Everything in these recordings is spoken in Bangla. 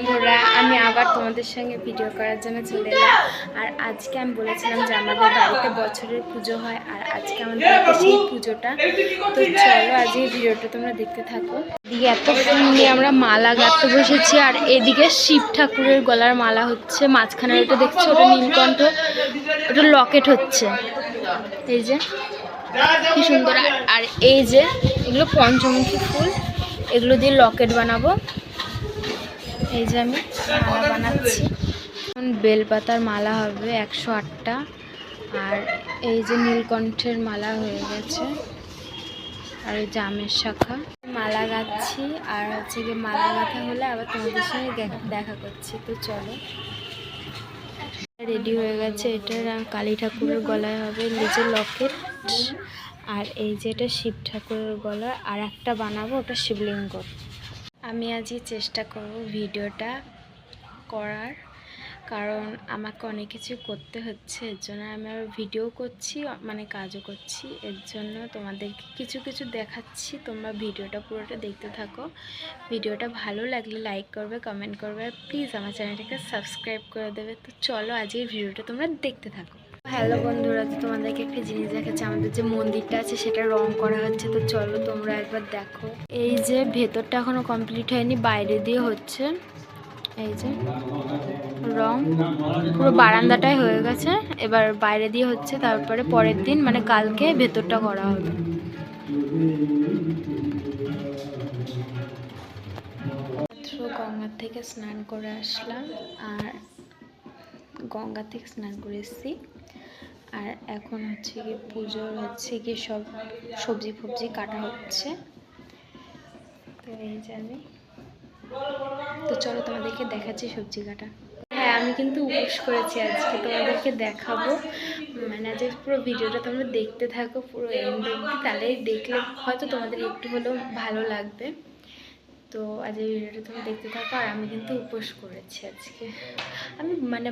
বন্ধুরা, আমি আবার তোমাদের সঙ্গে ভিডিও করার জন্য চলে এলাম। আর আজকে আমি বলেছিলাম যে আমাদের বাড়িতে বছরের পুজো হয়, আর আজকে আমাদের বাড়িতে সেই পুজোটা। তো চলো আজ এই ভিডিওটা তোমরা দেখতে থাকো। এদিকে এত ফুল নিয়ে আমরা মালা গাঁথতে বসেছি, আর এদিকে শিব ঠাকুরের গলার মালা হচ্ছে। মাঝখানে ওটা দেখছো, ওটা নীলকণ্ঠ, ওটা লকেট হচ্ছে। এই যে কি সুন্দর। আর এই যে এগুলো পঞ্চমুখী ফুল, এগুলো দিয়ে লকেট বানাবো। এই যে আমি মালা বানাচ্ছি। বেলপাতার মালা হবে 108টা, আর এই যে নীলকণ্ঠের মালা হয়ে গেছে, আর এই জামের শাখা। মালা গাঁথছি, আর হচ্ছে গিয়ে মালা গাঁথা হলে আবার তোমাদের সঙ্গে দেখা করছি। তো চলো, রেডি হয়ে গেছে। এটা কালী ঠাকুরের গলায় হবে নিজের লকেট, আর এই যে এটা শিব ঠাকুরের গলায় আর একটা বানাবো, ওটা শিবলিঙ্গ। আমি আজই চেষ্টা করব ভিডিওটা করার, কারণ আমাকে অনেক কিছু করতে হচ্ছে। এর জন্য আমি আর ভিডিও করছি, মানে কাজও করছি। এর জন্য তোমাদেরকে কিছু কিছু দেখাচ্ছি। তোমরা ভিডিওটা পুরোটা দেখতে থাকো। ভিডিওটা ভালো লাগলে লাইক করবে, কমেন্ট করবে, আর প্লিজ আমার চ্যানেলটাকে সাবস্ক্রাইব করে দেবে। তো চলো আজকের ভিডিওটা তোমরা দেখতে থাকো। হ্যালো বন্ধুরা, তো তোমাদেরকে একটা জিনিস দেখাচ্ছি। আমাদের যে মন্দিরটা আছে সেটা রং করা হচ্ছে। তো চলো তোমরা একবার দেখো। এই যে ভেতরটা এখনো কমপ্লিট হয়নি, বাইরে দিয়ে হচ্ছে। এই যে রং পুরো বারান্দাটাই হয়ে গেছে, এবার বাইরে দিয়ে হচ্ছে। তারপরে পরের দিন মানে কালকে ভেতরটা করা হবে। গঙ্গার থেকে স্নান করে আসলাম, আর গঙ্গা থেকে স্নান করে এসেছি। আর এখন হচ্ছে কি পুজোর হচ্ছে কি সব সবজি ফবজি কাটা হচ্ছে। তো এই যে আমি, তো চলো তোমাদেরকে দেখাচ্ছি সবজি কাটা। হ্যাঁ, আমি কিন্তু উপোস করেছি আজকে, তোমাদেরকে দেখাবো। মানে আজ পুরো ভিডিওটা তোমরা দেখতে থাকো পুরো এন্ড অবধি, তাহলেই দেখলে হয়তো তোমাদের একটু হলেও ভালো লাগবে। তো আজ এই ভিডিওটা তোমরা দেখতে থাকো। আর আমি কিন্তু উপোস করেছি আজকে। আমি মানে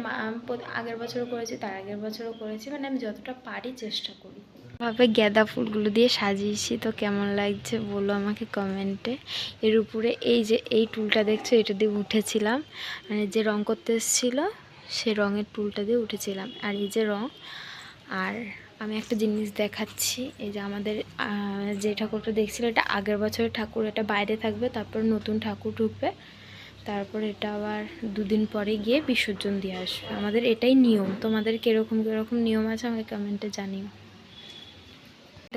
আগের বছরও করেছি, তার আগের বছরও করেছি, মানে আমি যতটা পারি চেষ্টা করি। ভাবে গাঁদা ফুলগুলো দিয়ে সাজিয়েছি। তো কেমন লাগছে বলো আমাকে কমেন্টে। এর উপরে এই যে এই টুলটা দেখছো, এটা দিয়ে উঠেছিলাম, মানে যে রং করতে এসেছিলো সে রঙের টুলটা দিয়ে উঠেছিলাম। আর এই যে রং। আর আমি একটা জিনিস দেখাচ্ছি। এই যে আমাদের যে ঠাকুরটা দেখছিল, এটা আগের বছরের ঠাকুর। এটা বাইরে থাকবে, তারপর নতুন ঠাকুর ঢুকবে, তারপর এটা আবার দুদিন পরে গিয়ে বিসর্জন দিয়ে আসবে। আমাদের এটাই নিয়ম। তোমাদের কীরকম কীরকম নিয়ম আছে আমাকে কমেন্টে জানিও।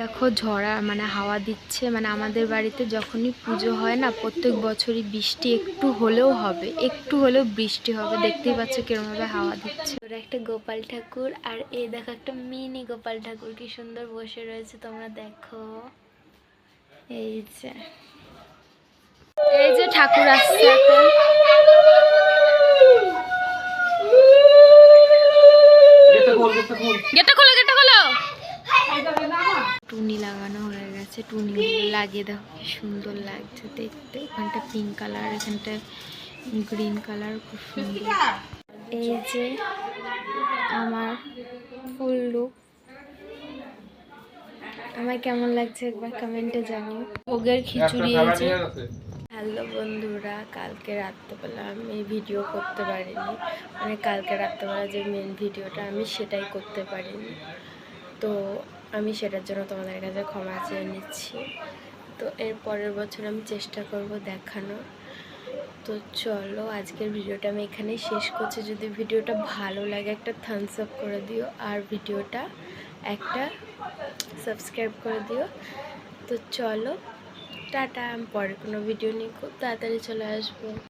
দেখো ঝড়া মানে হাওয়া দিচ্ছে। মানে আমাদের বাড়িতে যখনই পুজো হয় না, প্রত্যেক বছরই বৃষ্টি একটু হলেও হবে, একটু হলেও বৃষ্টি হবে। দেখতেই পাচ্ছ কিরমভাবে হাওয়া দিচ্ছে। ওরা একটা গোপাল ঠাকুর, আর এই দেখো একটা মিনি গোপাল ঠাকুর কি সুন্দর বসে রয়েছে, তোমরা দেখো। এই যে ঠাকুর আসছে এখন। গেটটা খোলো, গেটটা খোলো। টুনি লাগানো হয়ে গেছে, টুনি লাগিয়ে দেখো কি সুন্দর লাগছে দেখতে। এখানটা পিঙ্ক কালার, এখানটা গ্রিন কালার, খুব সুন্দর। এই যে আমার ফুল লুক, আমার কেমন লাগছে একবার কমেন্টে জানিও। ভোগের খিচুড়ি। এই যে হ্যালো বন্ধুরা, কালকে রাত্রেবেলা আমি ভিডিও করতে পারিনি, মানে কালকে রাত্রেবেলা যে মেন ভিডিওটা আমি সেটাই করতে পারিনি। তো আমি সেটার জন্য তোমাদের কাছে ক্ষমা চেয়ে নিচ্ছি। তো এর পরের বছর আমি চেষ্টা করব দেখানো। তো চলো আজকের ভিডিওটা আমি এখানেই শেষ করছি। যদি ভিডিওটা ভালো লাগে একটা থামস আপ করে দিও, আর ভিডিওটা একটা সাবস্ক্রাইব করে দিও। তো চলো টাটা, আমি পরে কোনো ভিডিও নিয়ে খুব তাড়াতাড়ি চলে আসবো।